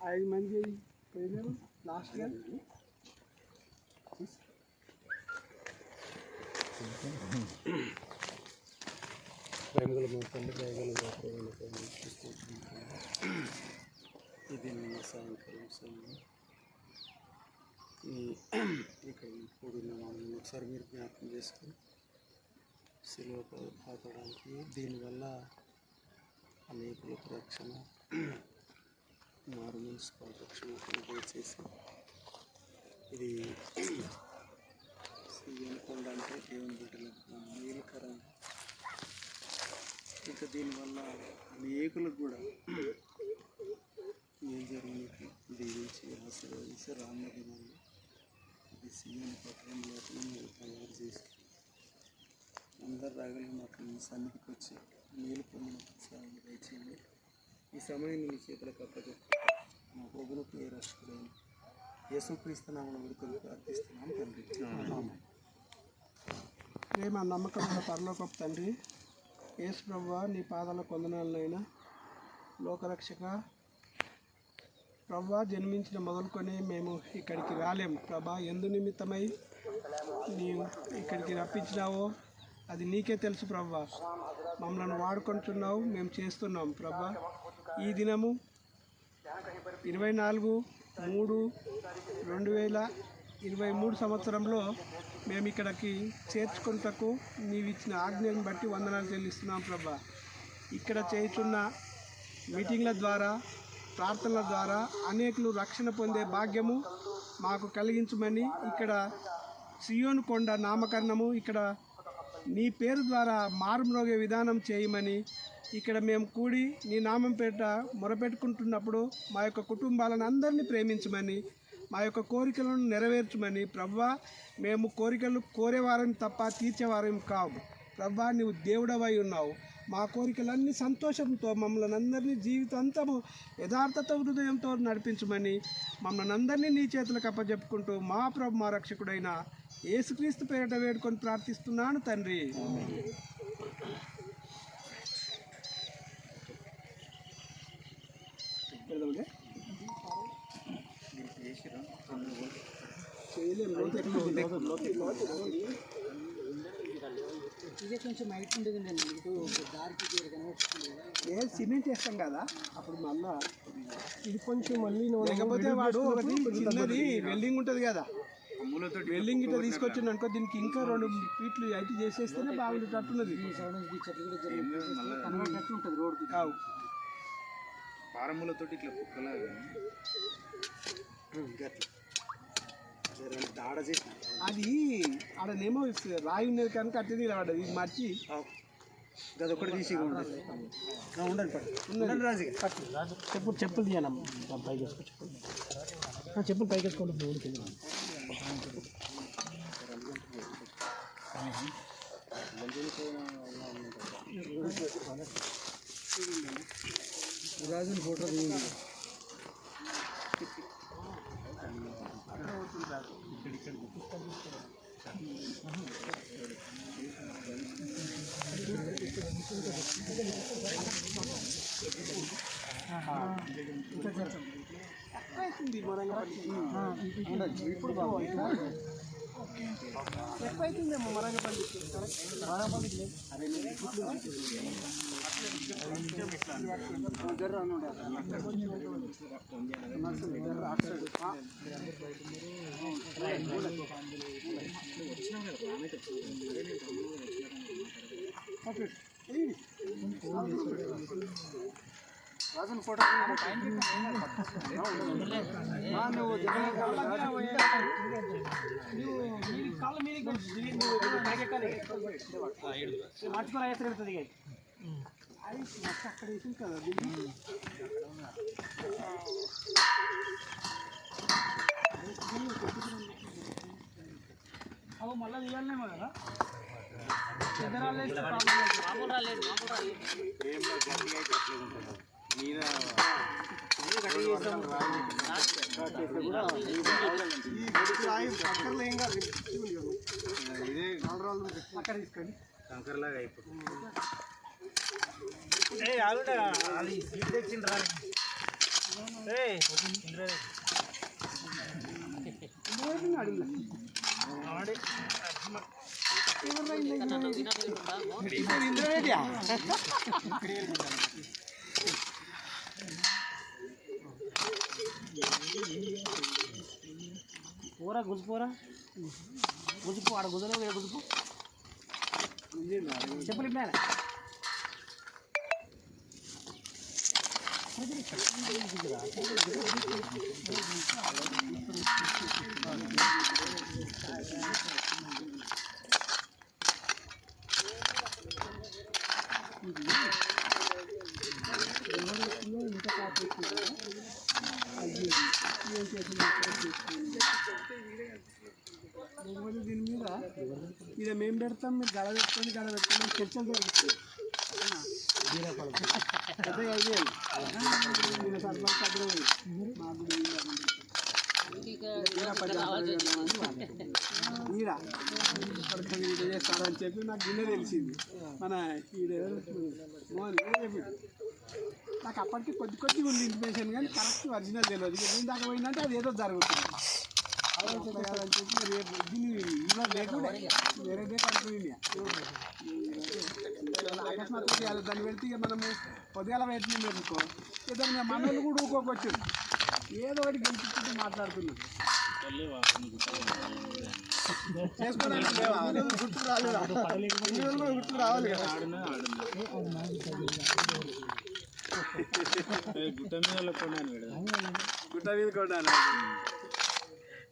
5 మంది పోయినారు లాస్ట్గా. ప్రేమగల మొత్తండి ఇది నిన్న సాయంకాలం సమయం ఇక్కడ కూడిన వాళ్ళని ఒకసారి మీరు జ్ఞాపకం చేసుకొని సిలువ పాతడానికి దీనివల్ల అనేకులకు రక్షణ మారు మున్సిపల్ రక్షణ దయచేసి ఇది సీఎంకొండ అంటే దేవుని బిడ్డలకు మేలుకరం. ఇంకా దీనివల్ల అనేకులకు కూడా ఏం జరిగినట్టు దీవించి ఆశీర్వదించి రాన్న దినాన్ని ఇది సీఎం పట్టణంలో మీరు తయారు చేసి అందరు రాగలిగిన మాకు మీ సన్నిధికి వచ్చి మేలు పొందిన ఉత్సాహం దయచేయండి. ఈ సమయాన్ని మీ చేతులకు అప్పచెప్పి మా ప్రభువుకు ఏ రక్షకుడైన యేసుక్రీస్తు నామమున వేడుకొని ప్రార్థిస్తున్నాం తండ్రి. ప్రేమ నమ్మకమైన పరలోకపు తండ్రి యేసు ప్రభువా, నీ పాదాల కొందనాలనైనా లోకరక్షక ప్రభువా, జన్మించిన మొదలుకొని మేము ఇక్కడికి రాలేము ప్రభా. ఎందు నిమిత్తమై నీవు ఇక్కడికి రప్పించినావో అది నీకే తెలుసు ప్రభువా. మమ్మల్ని వాడుకుంటున్నావు, మేము చేస్తున్నాం ప్రభా. ఈ దినము 24/3/2023 సంవత్సరంలో మేము ఇక్కడికి చేర్చుకుంటకు నీవు ఇచ్చిన ఆజ్ఞను బట్టి వందనాలు చెల్లిస్తున్నాం ప్రభా. ఇక్కడ చేస్తున్న మీటింగ్ల ద్వారా ప్రార్థనల ద్వారా అనేకులు రక్షణ పొందే భాగ్యము మాకు కలిగించమని, ఇక్కడ సియోను కొండ నామకరణము ఇక్కడ నీ పేరు ద్వారా మారుమ్రోగే విధానం చేయమని, ఇక్కడ మేము కూడి నీ నామం పేట మొరపెట్టుకుంటున్నప్పుడు మా యొక్క కుటుంబాలను అందరినీ ప్రేమించమని, మా యొక్క కోరికలను నెరవేర్చమని ప్రభువా. మేము కోరికలు కోరేవారం తప్ప తీర్చేవారం కావు ప్రభువా. నీవు దేవుడవై ఉన్నావు. మా కోరికలన్నీ సంతోషంతో మమ్మల్ని అందరినీ జీవితాంతము యథార్థత హృదయంతో నడిపించమని మమ్మల్ని అందరినీ నీ చేతులకు అప్పచెప్పుకుంటూ మా ప్రభు మా రక్షకుడైన యేసుక్రీస్తు పేరిట వేడుకొని ప్రార్థిస్తున్నాను తండ్రి. సిమెంట్ వేస్తాం కదా అప్పుడు మళ్ళా ఇది కొంచెం మళ్ళీ లేకపోతే వాడు ఒకటి చిన్నది వెల్డింగ్ ఉంటుంది కదా, వెల్డింగ్ ఇట్లా తీసుకొచ్చింది అనుకో, దీనికి ఇంకా 2 ఫీట్లు అయితే చేసేస్తేనే బాగుండేటట్టున్నది. పారములతో ఇట్లా అది ఆడనేమో రాయి ఉన్నది కనుక అట్టది రావడం ఇది మర్చి అది ఒకటి తీసి ఉండండి రాజు చెప్పులు తీయనమ్మా పైకి వేసుకో, చెప్పులు పైకి వేసుకోండి. రాజుని ఫోటో తీయండి. ఇప్పుడు ఎక్కువైతుందేమో మరంగపల్లి రాజన్ ఫోటో నువ్వు కాళ్ళ మీద మార్చుకొని అయితే వెళ్తుంది అక్కడ వేసింది కదా. అవి మళ్ళీ తీయాలనేమో కదా, అక్కడ తీసుకొని కంకర్లాగా అయిపోతుంది. అది సీట్ తెచ్చిండ్రా పోరా గుజుపోరా గుజుపు ఆడ గుజలేవు గుజుపు చెప్పులు ఇప్పుడే దీని మీద ఇక మేము పెడతాం మీరు గడ పెట్టుకొని చర్చలు జరుగుతుంది అదే ఐడియా సర్పంచ్ సభ్యులు మాకు ఈడ వీడియో చేస్తారని చెప్పి నాకు గిన్నె తెలిసింది మన ఈడెవరు మోహన్ చెప్పి నాకు అప్పటికి కొద్దిగా ఉంది ఇన్ఫర్మేషన్ కానీ కరెక్ట్ ఒరిజినల్ తెలియదు నేను దాకా పోయిందంటే అది ఏదో జరుగుతుంది అని చెప్పి రేపు దీన్ని ఇవాళ లేకుండా వేరే డే అనుకుంది అకస్మాత్తుగా దాన్ని పెడితే ఇక మనము పొద్దుగాల పెట్టినాం పెట్టుకో ఏదైనా మనోళ్ళు కూడా ఊకోకొచ్చు ఏదో ఒకటి గెలిపించుకుంటూ మాట్లాడుతున్నాం చేసుకోవడానికి గుర్తు రాలేదా గుర్తు రావాలి కదా గుట్ట మీద కొన్నాను గుట్ట మీద కొన్నాను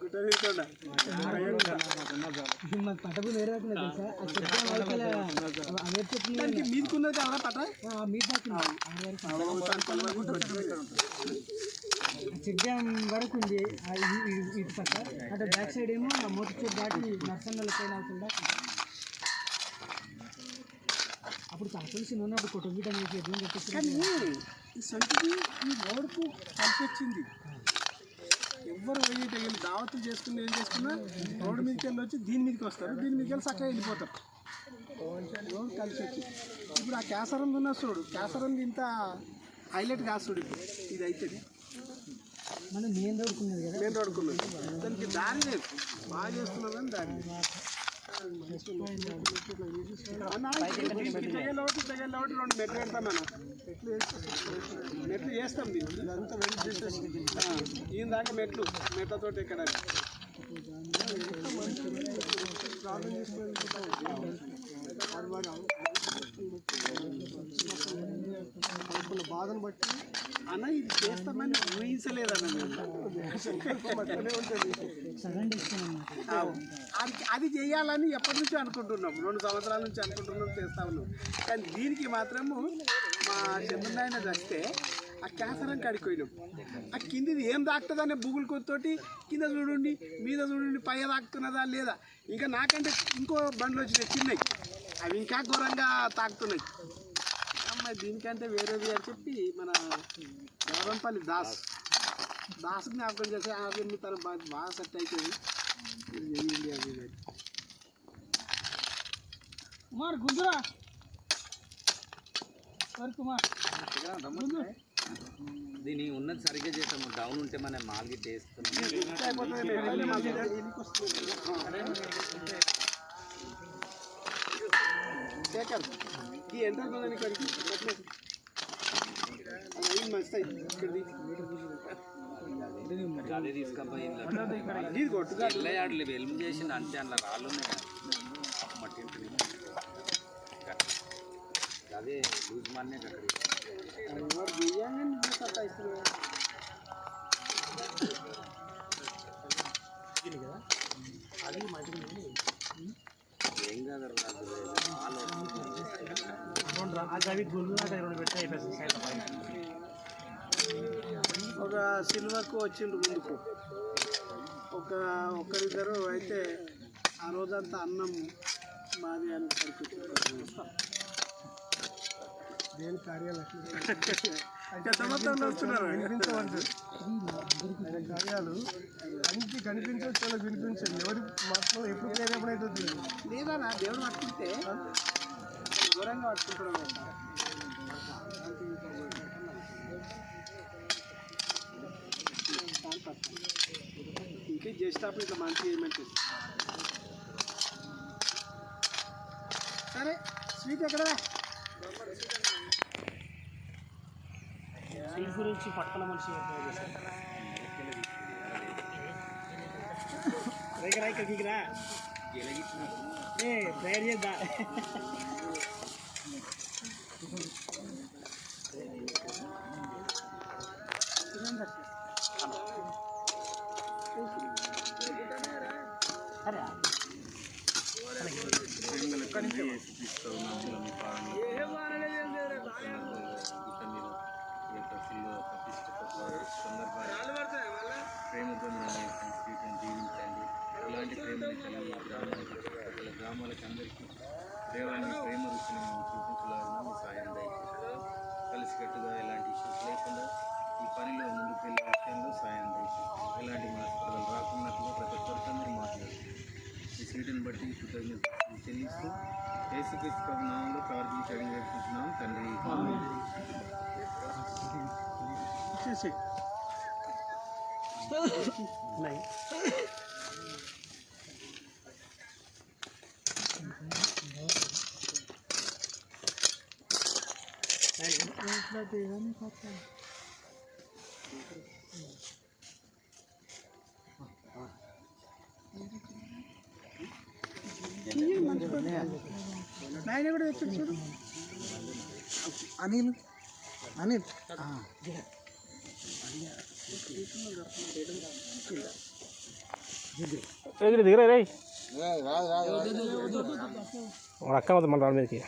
గుట్ట మీద కొన్నా మీకున్నది కదా పట్ట చెక్ డ్యామ్ వరకు ఉంది ఇటు పక్క అంటే బ్యాక్ సైడ్ ఏమో మోటిచూర్ దాటి నర్సంగల్ పైన అవుతుందా అప్పుడు కాల్సి నూనె అప్పుడు కొట్టబీటం చేసి కానీ ఈ సంటికి ఈ రోడ్కు కలిసి వచ్చింది ఎవ్వరు పోయి దావతులు చేసుకుని ఏం చేసుకున్నా రోడ్డు మీదకి వెళ్ళి వచ్చి దీని మీదకి వస్తారు దీని మీదకి వెళ్ళి చక్కగా వెళ్ళిపోతారు రోడ్ కలిసి వచ్చింది ఇప్పుడు ఆ కేసరం ఉన్న చూడు కేసరం ఇంత హైలైట్ కాదు చూడు ఇప్పుడు ఇది అవుతుంది మన మెయిన్ రోడ్కున్నది కదా మెయిన్ రోడ్కున్నది దానికి దారి లేదు బాగా చేస్తున్నారు కానీ దారి రెండు మెట్లు పెడతాం మనం మెట్లు చేస్తాం ఇదంతా వెయిట్ చేసేసి ఈయన దాకా మెట్లతో ఎక్కడ బాధను బట్టి అన్న ఇది చేస్తామని ఊహించలేదన్న అది చేయాలని ఎప్పటి నుంచో అనుకుంటున్నాం 2 సంవత్సరాల నుంచి అనుకుంటున్నాం చేస్తా ఉన్నాం కానీ దీనికి మాత్రము మా చంద్రనాయన వస్తే ఆ కేసరం కడిపోయినాం ఆ కిందిది ఏం తాకుతుందనే బుగులు కొత్తోటి కింద చూడండి మీద చూడండి పై తాకుతున్నదా లేదా ఇంకా నాకంటే ఇంకో బండ్లు వచ్చినాయి చిన్నవి అవి ఇంకా ఘోరంగా తాకుతున్నాయి అమ్మాయి దీనికంటే వేరేది అని చెప్పి మన దేవరంపల్లి దాస్ జ్ఞాపకం చేసి ఆవిడ తన బాగా సెట్ అవుతుంది కుమార్ గుంజురా కుమార్ దీని ఉన్నది సరిగ్గా చేస్తాము డౌన్ ఉంటే మన మాల్కి టేస్ట్ శేఖర్ ఈ ఎంత ఇక్కడికి అది మస్తు ఇక్కడిది అదే తీసుకపోయి ఇది కొట్టుగా వెళ్ళాడు వెల్మ్ చేసిన అంతే అందులో రాళ్ళు ఉన్నాయి మట్టి అదే లూజ్ మాన్నే అక్కడ ఏం కాదు ఒక సిల్వర్కు వచ్చిండ్రు ముందుకు ఒక్కరిద్దరు అయితే ఆ రోజంతా అన్నం మాది అని దేని కార్యాలక్ష్మి మొత్తంలో వస్తున్నారు కార్యాలు అన్ని కనిపించదు చాలా వినిపించదు ఎవరి మాత్రం ఎప్పుడు ప్రేరేపణైతుంది లేదా నా దేవుడు పట్టుకుంటే దూరంగా పట్టుకుంటున్నాను ఇంకా చేసేటప్పుడు ఇట్లా మంచిగా ఏమంటే సరే స్వీట్ ఎక్కడదా స్వీట్ గురించి పట్టుకున్న మనిషి ఇక్కడికి రా ప్రేయర్ చేద్దా ప్రేమతో జీవించండి. అలాంటి ప్రేమని కలిగి గ్రామాలకు అందరికీ దేవాన్ని ప్రేమ రుచిని చూపించలాగా మీ సాయం దయచేసి కలిసికట్టుగా ఎలాంటి ఇష్యూస్ లేకుండా ఈ పనిలో ముందుకు వెళ్ళే విషయంలో సాయం దయచేసి ఎలాంటి మనస్పర్ధలు రాకున్నట్టుగా ప్రతి ఒక్కరితో మీరు మాట్లాడుతుంది ఈ సీటుని బట్టి కృతజ్ఞతలు చెల్లిస్తూ యేసుక్రీస్తు నామంలో ప్రార్థించి అడిగి వేడుకుంటున్నాం తండ్రి. నాయన కూడా తెచ్చాడు చూడు అనిల్ అనిల్ దిగరే రే అక్క మొత్తం మన రాళ్ళ మీదకి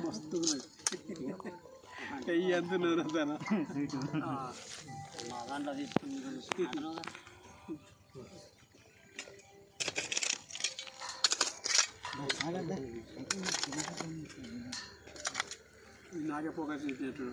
మస్తు అయ్యి అంటున్నాను తన నాకే ఫోకస్ చేసేటప్పుడు